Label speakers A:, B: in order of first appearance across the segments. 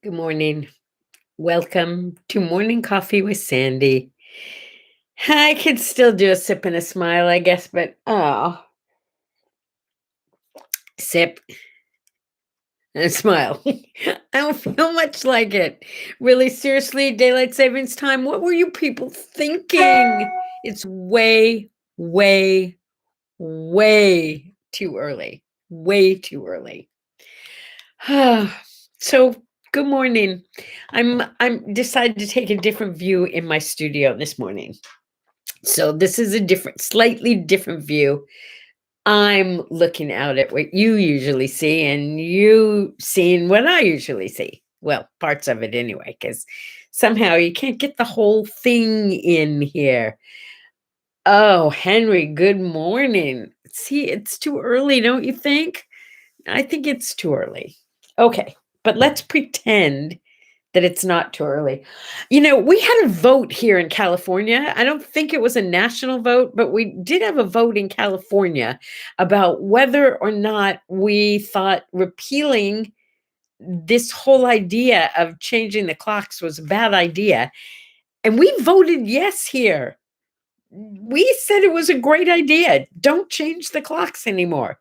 A: Good morning. Welcome to Morning Coffee with Sandy. I could still do a sip and a smile, I guess, but sip and a smile. I don't feel much like it. Really, seriously, daylight savings time. What were you people thinking? It's way, way, way too early. Way too early. So, good morning. I'm decided to take a different view in my studio this morning. So this is a slightly different view. I'm looking out at what you usually see, and you seeing what I usually see. Well, parts of it anyway, because somehow you can't get the whole thing in here. Oh, Henry, good morning. See, it's too early, don't you think? I think it's too early. Okay, but let's pretend that it's not too early. We had a vote here in California. I don't think it was a national vote, but we did have a vote in California about whether or not we thought repealing this whole idea of changing the clocks was a bad idea. And we voted yes here. We said it was a great idea. Don't change the clocks anymore.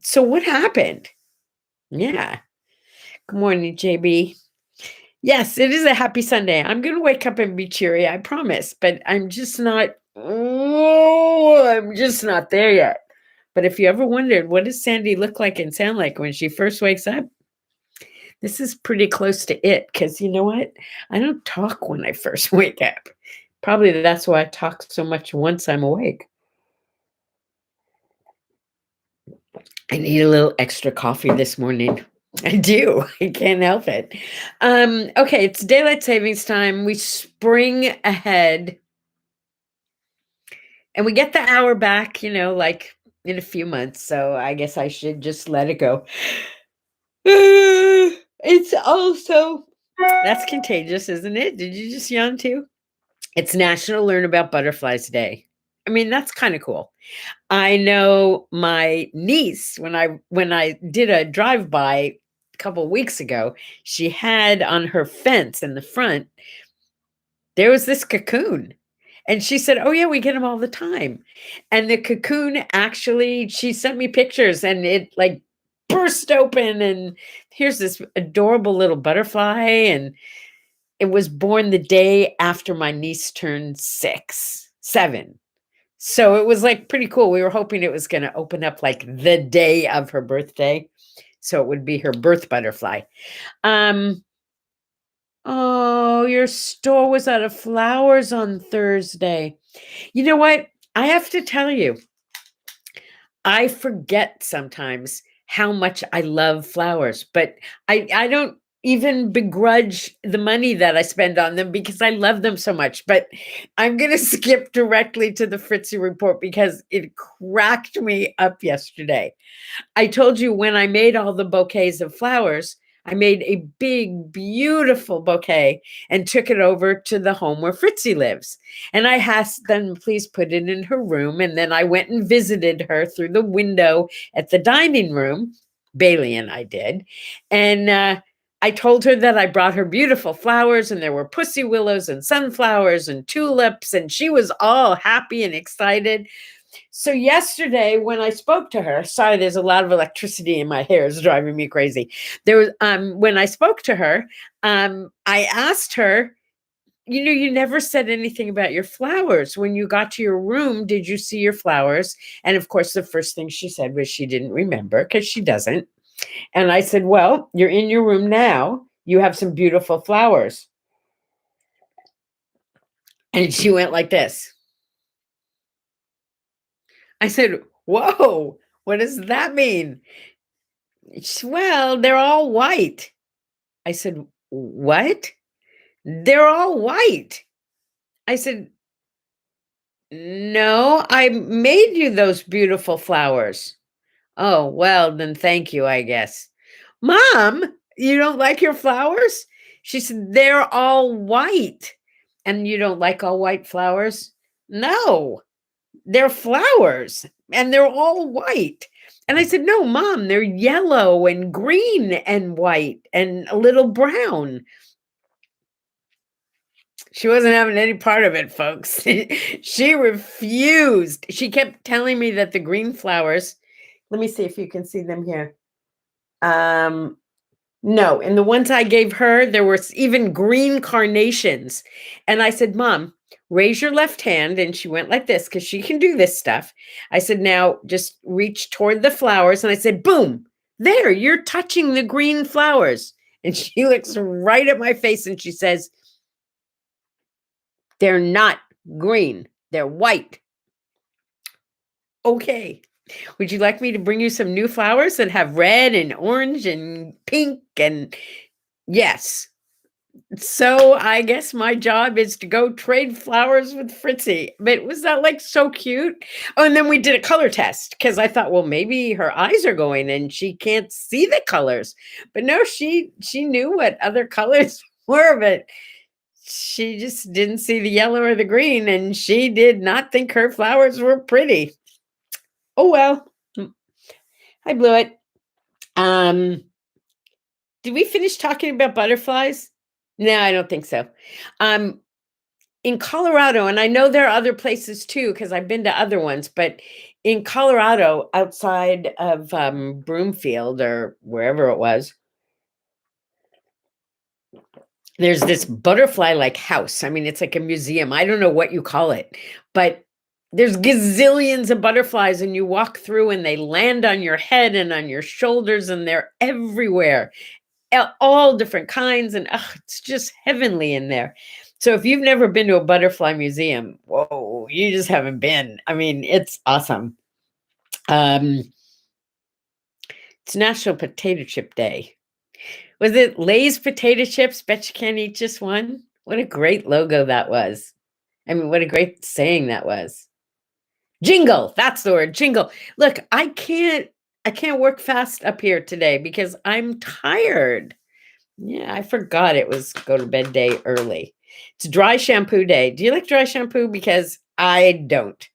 A: So what happened? Yeah. Good morning, JB. Yes, it is a happy Sunday. I'm gonna wake up and be cheery, I promise, but I'm just not there yet. But if you ever wondered, what does Sandy look like and sound like when she first wakes up? This is pretty close to it, because you know what? I don't talk when I first wake up. Probably that's why I talk so much once I'm awake. I need a little extra coffee this morning. I do. I can't help it. Okay, it's daylight savings time. We spring ahead and we get the hour back, like in a few months. So I guess I should just let it go. It's also that's contagious, isn't it? Did you just yawn too? It's National Learn About Butterflies Day. I mean, that's kind of cool. I know my niece, when I did a drive-by a couple weeks ago, she had on her fence in the front, there was this cocoon. And she said, "Oh yeah, we get them all the time." And the cocoon actually, she sent me pictures and it like burst open and here's this adorable little butterfly, and it was born the day after my niece turned 7. So it was like pretty cool. We were hoping it was going to open up like the day of her birthday. So it would be her birth butterfly. Um, oh, your store was out of flowers on Thursday. You know what? I have to tell you, I forget sometimes how much I love flowers, but I don't even begrudge the money that I spend on them because I love them so much. But I'm going to skip directly to the Fritzi report because it cracked me up yesterday. I told you when I made all the bouquets of flowers, I made a big, beautiful bouquet and took it over to the home where Fritzi lives. And I asked them, please put it in her room. And then I went and visited her through the window at the dining room. Bailey and I did. And I told her that I brought her beautiful flowers, and there were pussy willows and sunflowers and tulips. And she was all happy and excited. So yesterday when I spoke to her, sorry, there's a lot of electricity in my hair, it's driving me crazy. There was when I spoke to her, I asked her, you never said anything about your flowers. When you got to your room, did you see your flowers? And of course, the first thing she said was she didn't remember because she doesn't. And I said, well, you're in your room now. You have some beautiful flowers. And she went like this. I said, whoa, what does that mean? Well, they're all white. I said, what? They're all white. I said, no, I made you those beautiful flowers. Oh, well, then thank you, I guess. Mom, you don't like your flowers? She said, they're all white. And you don't like all white flowers? No, they're flowers. and they're all white. And I said, "No, Mom, they're yellow and green and white and a little brown." She wasn't having any part of it, folks. She refused. She kept telling me that the green flowers, let me see if you can see them here. Um, no, and the ones I gave her, there were even green carnations. And I said, "Mom, raise your left hand." And she went like this because she can do this stuff. I said, "Now just reach toward the flowers." And I said, "Boom, there, you're touching the green flowers." And she looks right at my face and she says, "They're not green, they're white." Okay. Would you like me to bring you some new flowers that have red and orange and pink and yes. So I guess my job is to go trade flowers with Fritzi. But was that like so cute? Oh, and then we did a color test because I thought, well, maybe her eyes are going and she can't see the colors. But no, she knew what other colors were, but she just didn't see the yellow or the green, and she did not think her flowers were pretty. Oh well, I blew it. Um, did we finish talking about butterflies? No, I don't think so. Um, in Colorado, and I know there are other places too, because I've been to other ones, but in Colorado, outside of Broomfield or wherever it was, there's this butterfly-like house. I mean, it's like a museum. I don't know what you call it, but there's gazillions of butterflies, and you walk through and they land on your head and on your shoulders, and they're everywhere. All different kinds, and it's just heavenly in there. So if you've never been to a butterfly museum, whoa, you just haven't been. I mean, it's awesome. Um, it's National Potato Chip Day. Was it Lay's potato chips? Bet you can't eat just one. What a great logo that was. I mean, what a great saying that was. Jingle, that's the word, jingle. Look, I can't work fast up here today because I'm tired. Yeah, I forgot it was go to bed day early. It's dry shampoo day. Do you like dry shampoo? Because I don't.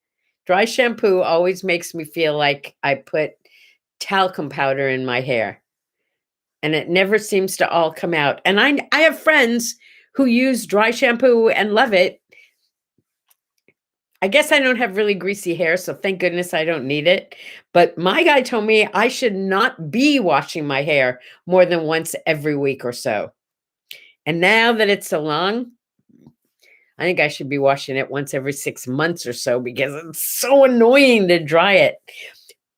A: Dry shampoo always makes me feel like I put talcum powder in my hair, and it never seems to all come out. And I have friends who use dry shampoo and love it. I guess I don't have really greasy hair, so thank goodness I don't need it. But my guy told me I should not be washing my hair more than once every week or so. And now that it's so long, I think I should be washing it once every 6 months or so because it's so annoying to dry it.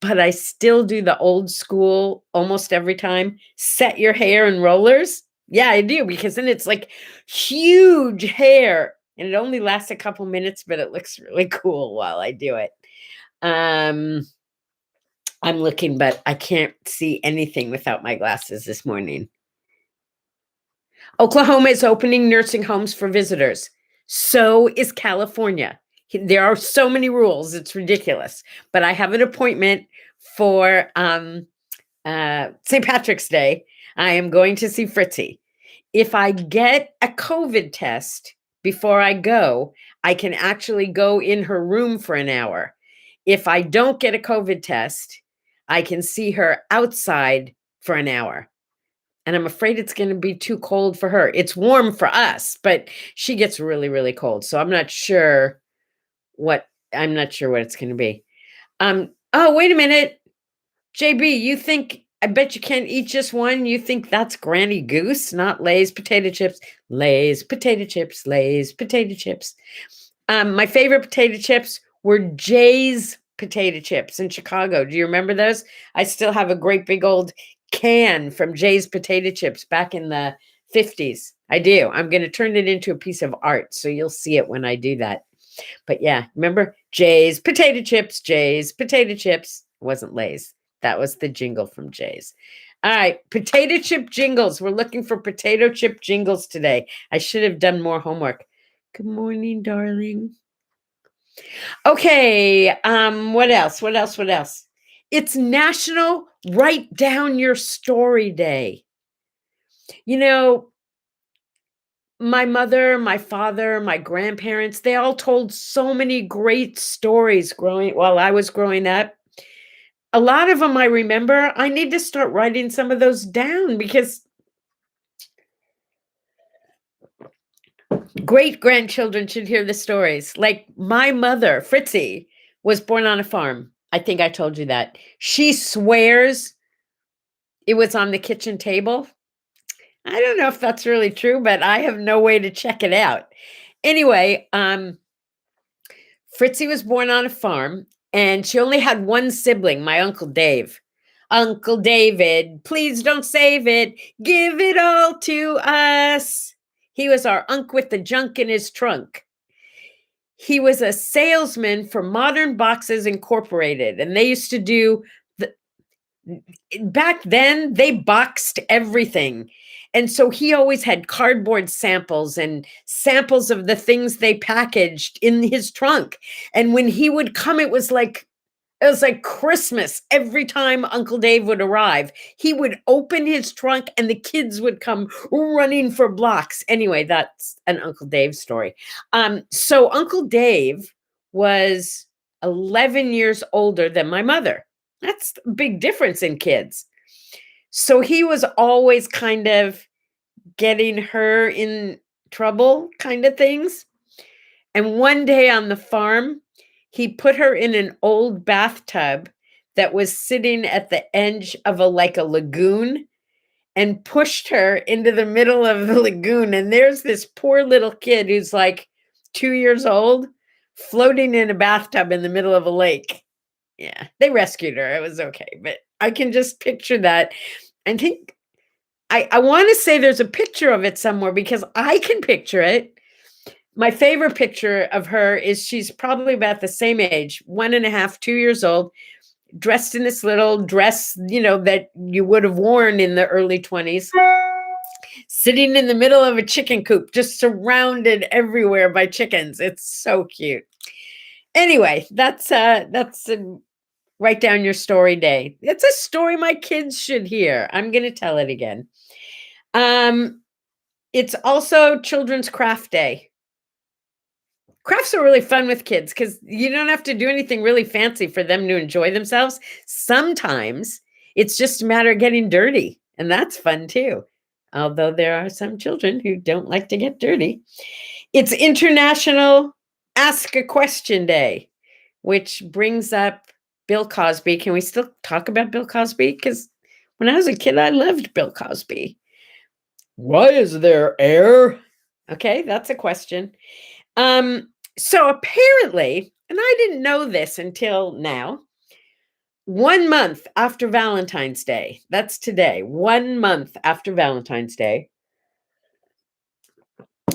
A: But I still do the old school almost every time. Set your hair in rollers. Yeah, I do because then it's like huge hair and it only lasts a couple minutes, but it looks really cool while I do it. Um, I'm looking, but I can't see anything without my glasses this morning. Oklahoma is opening nursing homes for visitors. So is California. There are so many rules, it's ridiculous. But I have an appointment for St. Patrick's Day. I am going to see Fritzi. If I get a COVID test before I go, I can actually go in her room for an hour. If I don't get a COVID test, I can see her outside for an hour. And I'm afraid it's going to be too cold for her. It's warm for us, but she gets really, really cold. So I'm not sure what it's going to be. Oh, wait a minute. JB, you think I bet you can't eat just one? You think that's Granny Goose, not Lay's potato chips? Lay's potato chips, Lay's potato chips. My favorite potato chips were Jay's potato chips in Chicago. Do you remember those? I still have a great big old can from Jay's potato chips back in the 50s. I do. I'm going to turn it into a piece of art, so you'll see it when I do that. But yeah, remember Jay's potato chips, Jay's potato chips. It wasn't Lay's. That was the jingle from Jay's. All right, potato chip jingles. We're looking for potato chip jingles today. I should have done more homework. Good morning, darling. Okay, what else? What else? What else? It's National Write Down Your Story Day. You know, my mother, my father, my grandparents, they all told so many great stories growing while I was growing up. A lot of them I remember. I need to start writing some of those down because great grandchildren should hear the stories. Like my mother, Fritzi, was born on a farm. I think I told you that. She swears it was on the kitchen table. I don't know if that's really true, but I have no way to check it out. Anyway, Fritzi was born on a farm and she only had one sibling, my Uncle Dave. Uncle David, please don't save it. Give it all to us. He was our unk with the junk in his trunk. He was a salesman for Modern Boxes Incorporated, and they used to do the, back then they boxed everything. And so he always had cardboard samples and samples of the things they packaged in his trunk. And when he would come, it was like Christmas every time Uncle Dave would arrive. He would open his trunk and the kids would come running for blocks. Anyway, that's an Uncle Dave story. So Uncle Dave was 11 years older than my mother. That's a big difference in kids. So he was always kind of getting her in trouble, kind of things. And one day on the farm, he put her in an old bathtub that was sitting at the edge of like a lagoon and pushed her into the middle of the lagoon. And there's this poor little kid who's like 2 years old floating in a bathtub in the middle of a lake. Yeah, they rescued her. It was okay. But I can just picture that. I think I want to say there's a picture of it somewhere because I can picture it. My favorite picture of her is she's probably about the same age, 1.5, 2 years old, dressed in this little dress, that you would have worn in the early 20s, sitting in the middle of a chicken coop, just surrounded everywhere by chickens. It's so cute. Anyway, that's write down your story day. It's a story my kids should hear. I'm going to tell it again. It's also Children's Craft Day. Crafts are really fun with kids because you don't have to do anything really fancy for them to enjoy themselves. Sometimes it's just a matter of getting dirty, and that's fun too. Although there are some children who don't like to get dirty. It's International Ask a Question Day, which brings up Bill Cosby. Can we still talk about Bill Cosby? Because when I was a kid, I loved Bill Cosby. Why is there air? Okay, that's a question. So apparently, and I didn't know this until now, 1 month after Valentine's Day, that's today, 1 month after Valentine's Day,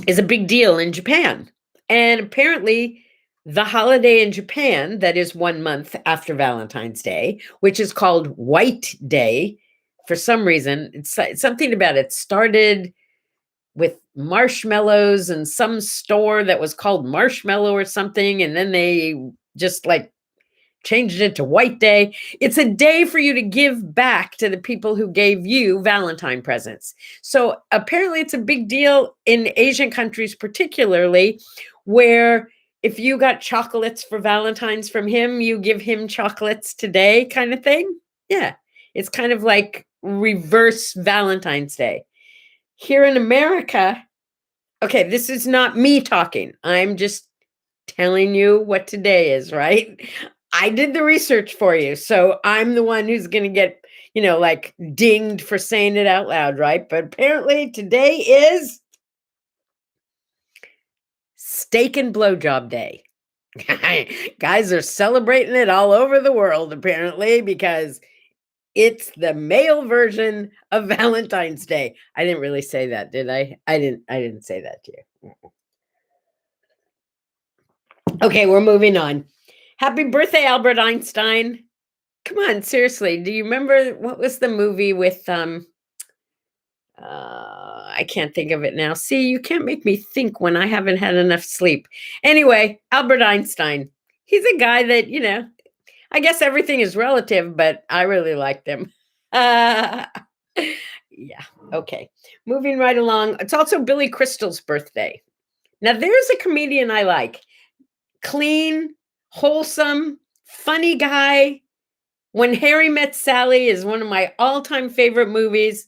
A: is a big deal in Japan. And apparently, the holiday in Japan that is 1 month after Valentine's Day, which is called White Day, for some reason, it's something about it started with marshmallows and some store that was called Marshmallow or something. And then they just changed it to White Day. It's a day for you to give back to the people who gave you Valentine presents. So apparently it's a big deal in Asian countries, particularly where if you got chocolates for Valentine's from him, you give him chocolates today kind of thing. Yeah. It's kind of like reverse Valentine's Day. Here in America, okay, this is not me talking. I'm just telling you what today is, right? I did the research for you. So I'm the one who's going to get, dinged for saying it out loud, right? But apparently today is Steak and Blowjob Day. Guys are celebrating it all over the world, apparently, because it's the male version of Valentine's Day. I didn't really say that, did I? I didn't say that to you. Okay, we're moving on. Happy birthday, Albert Einstein. Come on, seriously. Do you remember what was the movie with I can't think of it now. See, you can't make me think when I haven't had enough sleep. Anyway, Albert Einstein. He's a guy that, I guess everything is relative, but I really liked him. Yeah. Okay. Moving right along. It's also Billy Crystal's birthday. Now, there's a comedian I like. Clean, wholesome, funny guy. When Harry Met Sally is one of my all-time favorite movies.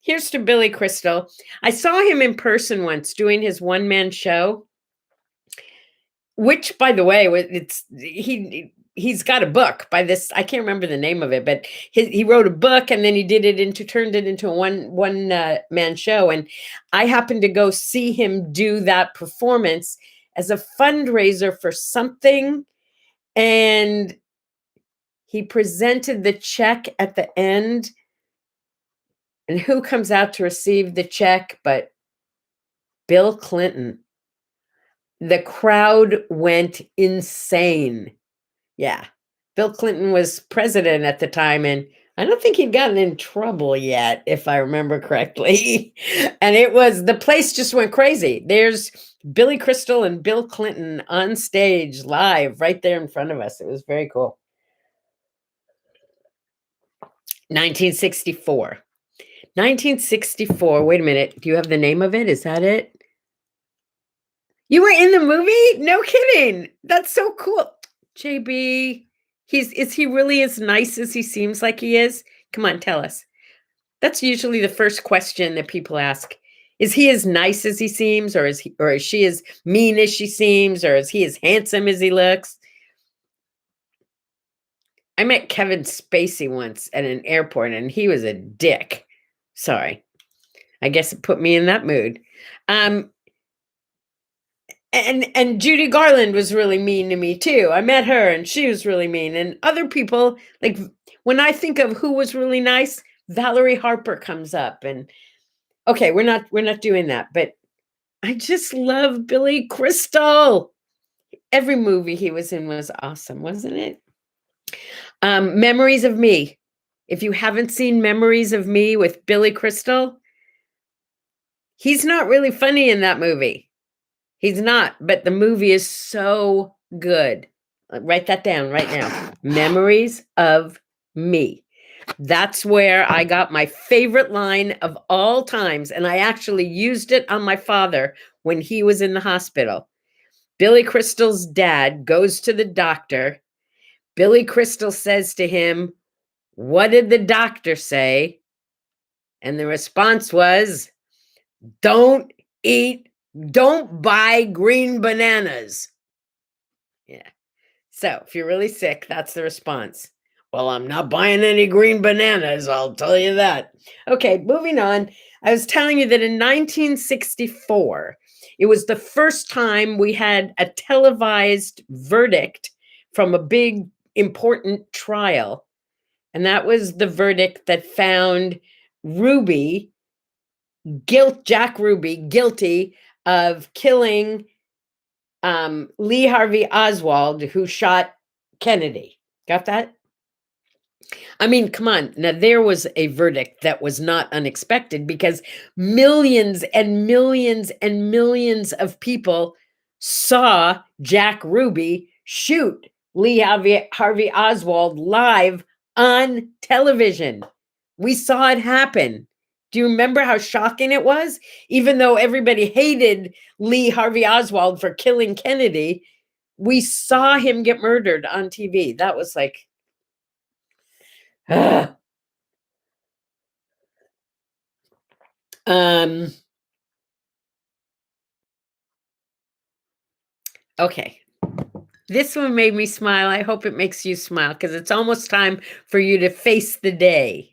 A: Here's to Billy Crystal. I saw him in person once doing his one-man show, which, by the way, he's got a book by this. I can't remember the name of it, but he wrote a book and then he turned it into a one man show. And I happened to go see him do that performance as a fundraiser for something, and he presented the check at the end. And who comes out to receive the check but Bill Clinton? The crowd went insane. Yeah. Bill Clinton was president at the time, and I don't think he'd gotten in trouble yet, if I remember correctly. And the place just went crazy. There's Billy Crystal and Bill Clinton on stage live right there in front of us. It was very cool. 1964. 1964. Wait a minute. Do you have the name of it? Is that it? You were in the movie? No kidding. That's so cool. JB, is he really as nice as he seems like he is? Come on, tell us. That's usually the first question that people ask. Is he as nice as he seems, or is she as mean as she seems, or is he as handsome as he looks? I met Kevin Spacey once at an airport, and he was a dick. Sorry. I guess it put me in that mood. And Judy Garland was really mean to me too. I met her and she was really mean. And other people, like when I think of who was really nice, Valerie Harper comes up. And okay, we're not doing that, but I just love Billy Crystal. Every movie he was in was awesome, wasn't it? Memories of Me. If you haven't seen Memories of Me with Billy Crystal, he's not really funny in that movie. He's not, but the movie is so good. Write that down right now. Memories of Me. That's where I got my favorite line of all times, and I actually used it on my father when he was in the hospital. Billy Crystal's dad goes to the doctor. Billy Crystal says to him, "What did the doctor say?" And the response was, "Don't buy green bananas." Yeah. So if you're really sick, that's the response. Well, I'm not buying any green bananas, I'll tell you that. Okay, moving on. I was telling you that in 1964, it was the first time we had a televised verdict from a big, important trial. And that was the verdict that found Jack Ruby, guilty of killing Lee Harvey Oswald, who shot Kennedy. Got that? I mean, come on. Now, there was a verdict that was not unexpected because millions and millions and millions of people saw Jack Ruby shoot Lee Harvey Oswald live on television. We saw it happen. Do you remember how shocking it was? Even though everybody hated Lee Harvey Oswald for killing Kennedy, we saw him get murdered on TV. That was like, okay. This one made me smile. I hope it makes you smile because it's almost time for you to face the day.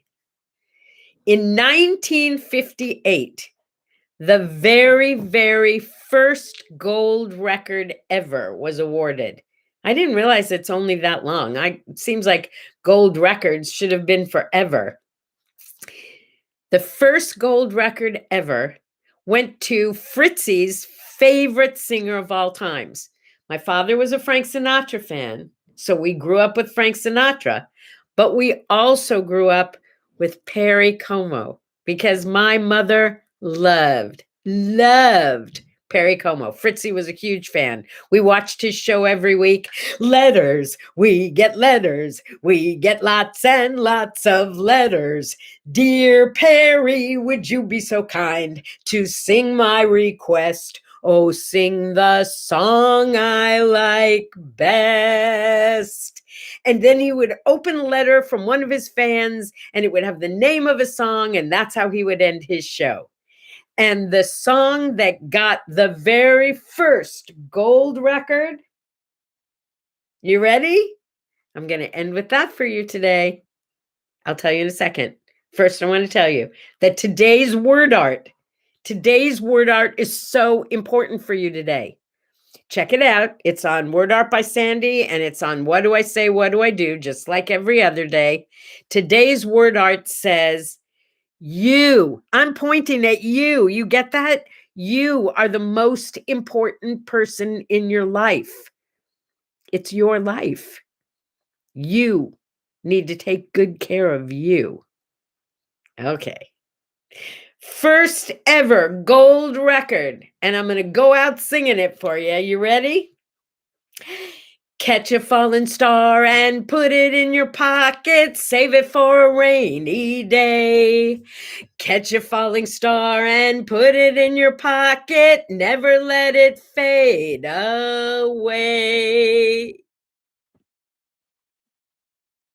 A: In 1958, the very, very first gold record ever was awarded. I didn't realize it's only that long. It seems like gold records should have been forever. The first gold record ever went to Fritzi's favorite singer of all times. My father was a Frank Sinatra fan, so we grew up with Frank Sinatra, but we also grew up with Perry Como because my mother loved Perry Como. Fritzi was a huge fan. We watched his show every week. Letters, we get letters. We get lots and lots of letters. Dear Perry, would you be so kind to sing my request? Oh, sing the song I like best. And then he would open a letter from one of his fans, and it would have the name of a song, and that's how he would end his show. And the song that got the very first gold record, you ready? I'm going to end with that for you today. I'll tell you in a second. First, I want to tell you that today's word art is so important for you today. Check it out. It's on Word Art by Sandye, and it's on What Do I Say, What Do I Do, just like every other day. Today's word art says, you. I'm pointing at you. You get that? You are the most important person in your life. It's your life. You need to take good care of you. Okay. First ever gold record. And I'm going to go out singing it for you. You ready? Catch a falling star and put it in your pocket. Save it for a rainy day. Catch a falling star and put it in your pocket. Never let it fade away.